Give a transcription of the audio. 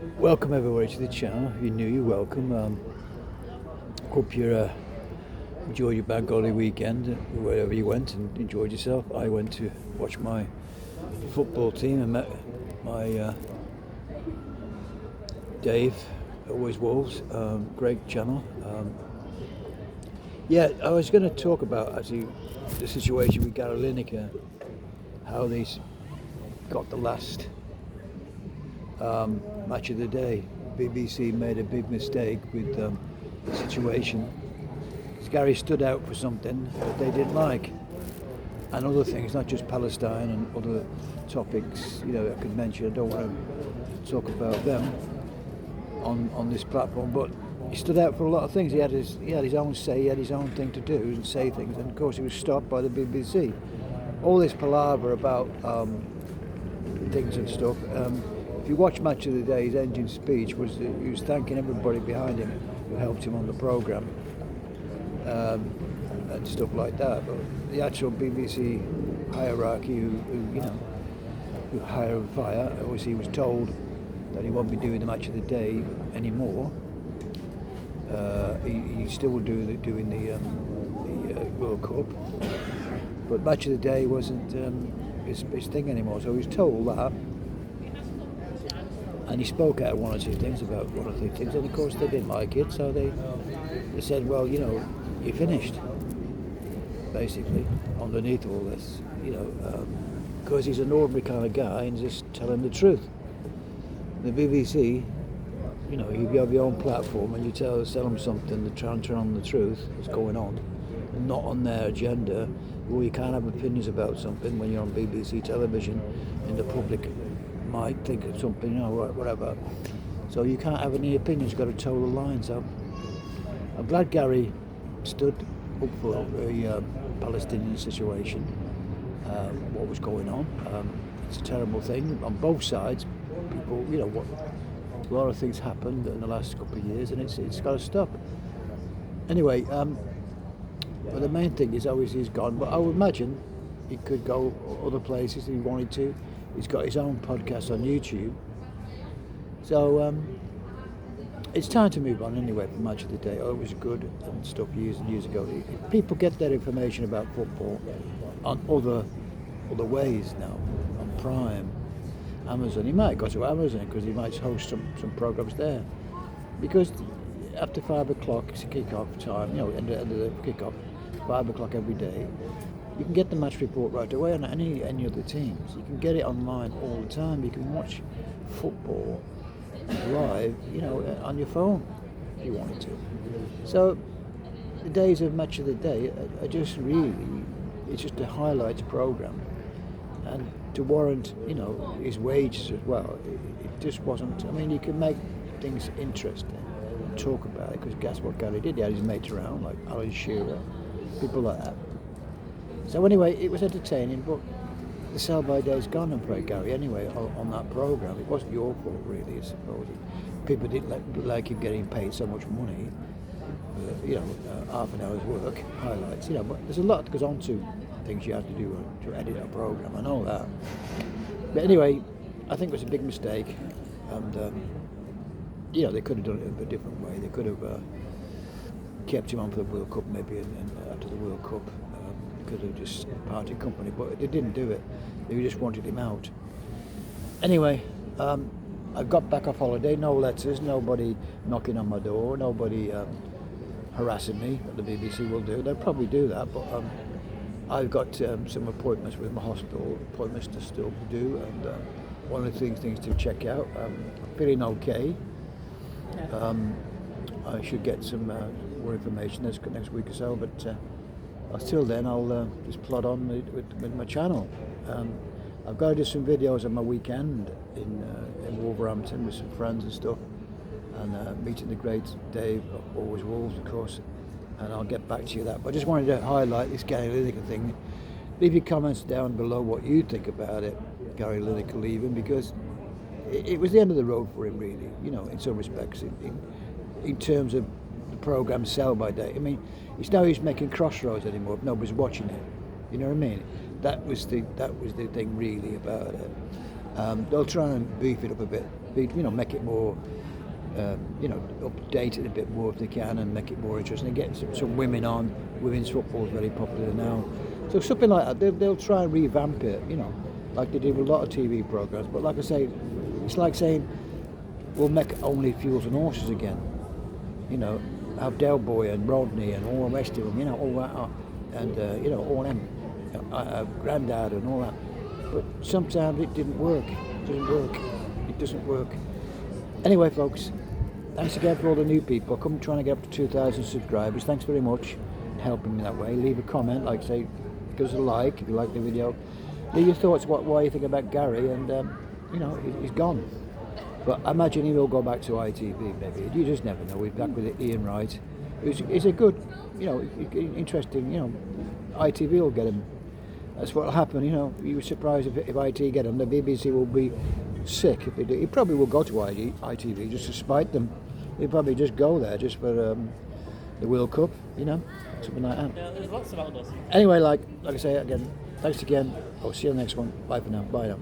Welcome everybody to the channel. If you're new, you're welcome. Hope you enjoyed your bank holiday weekend, wherever you went, and enjoyed yourself. I went to watch my football team and met my Dave, Always Wolves. Great channel. Yeah, I was going to talk about actually the situation with Gary Lineker, how they's got the last match of the day. BBC made a big mistake with the situation. Gary stood out for something that they didn't like, and other things, not just Palestine and other topics. I could mention. I don't want to talk about them on this platform, but he stood out for a lot of things. He had his own say. He had his own thing to do and say things, and of course he was stopped by the BBC. All this palaver about things and stuff. If you watch Match of the Day, his engine speech was he was thanking everybody behind him who helped him on the programme and stuff like that. But the actual BBC hierarchy who hire and fire, obviously he was told that he won't be doing the Match of the Day anymore. He still doing the World Cup, but Match of the Day wasn't his thing anymore. So he was told that. And he spoke out one or two things about one or two things, and of course they didn't like it, so they said, well, you're finished, basically, underneath all this, because he's an ordinary kind of guy and just telling the truth. The BBC, if you have your own platform and you tell them something, to try and turn on the truth, what's going on, and not on their agenda, well, you can't have opinions about something when you're on BBC television and the public might think of something, whatever. So you can't have any opinions, you've got to toe the line. So I'm glad Gary stood up for the Palestinian situation, what was going on. It's a terrible thing on both sides. People, a lot of things happened in the last couple of years, and it's got to stop. Anyway, but the main thing is obviously he's gone, but I would imagine he could go other places if he wanted to. He's got his own podcast on YouTube. So it's time to move on anyway from Match of the Day. It was good and stuff years and years ago. People get their information about football on other ways now, on Prime, Amazon. He might go to Amazon because he might host some programs there. Because after 5 o'clock, it's a kick-off time, end of the kick-off, 5 o'clock every day. You can get the match report right away on any of the teams. You can get it online all the time. You can watch football live, on your phone if you wanted to. So the days of Match of the Day are just really, it's just a highlights program, and to warrant, his wages as well. It just wasn't. I mean, you can make things interesting and talk about it, because guess what Gary did? He had his mates around like Alan Shearer, people like that. So anyway, it was entertaining, but the sell-by day's gone, I'm afraid, Gary, anyway, on that programme. It wasn't your fault, really, I suppose. People didn't like him getting paid so much money, half an hour's work, highlights, but there's a lot that goes on to things you have to do to edit a programme, I know that. But anyway, I think it was a big mistake, and, they could have done it a different way. They could have kept him on for the World Cup, maybe, and after the World Cup. Could have just parted company, but they didn't do it. They just wanted him out. Anyway, I got back off holiday, no letters, nobody knocking on my door, nobody harassing me. The BBC will do. They'll probably do that, but I've got some appointments with my hospital, appointments to still do, and one of the things to check out. I'm feeling okay. I should get some more information next week or so, but until then, I'll just plod on with my channel. I've got to do some videos on my weekend in Wolverhampton with some friends and stuff, and meeting the great Dave, Always Wolves, of course, and I'll get back to you that. But I just wanted to highlight this Gary Lineker thing. Leave your comments down below what you think about it, Gary Lineker leaving, because it was the end of the road for him, really, in some respects, in terms of the programme sell by day. I mean, it's no use making Crossroads anymore if nobody's watching it. You know what I mean? That was the thing really about it. They'll try and beef it up a bit, make it more, update it a bit more if they can, and make it more interesting. They get some women on. Women's football is very popular now, so something like that. They'll try and revamp it, like they do with a lot of TV programs. But like I say, it's like saying we'll make only Fuels and Horses again. Have Del Boy and Rodney and all the rest of them. All that, and all them, Grandad and all that. But sometimes it didn't work. It doesn't work. Anyway, folks, thanks again for all the new people. I'm trying to get up to 2,000 subscribers. Thanks very much for helping me that way. Leave a comment, like say, give us a like if you like the video. Leave your thoughts why you think about Gary, and he's gone. But I imagine he will go back to ITV maybe. You just never know. We're back with Ian Wright. It's a good, interesting, ITV will get him. That's what will happen, You were surprised if IT get him. The BBC will be sick if they do. He probably will go to ITV just to spite them. He'll probably just go there just for the World Cup, something like that. Yeah, there's lots of outdoors. Anyway, like I say again, thanks again. I'll see you on the next one. Bye for now. Bye now.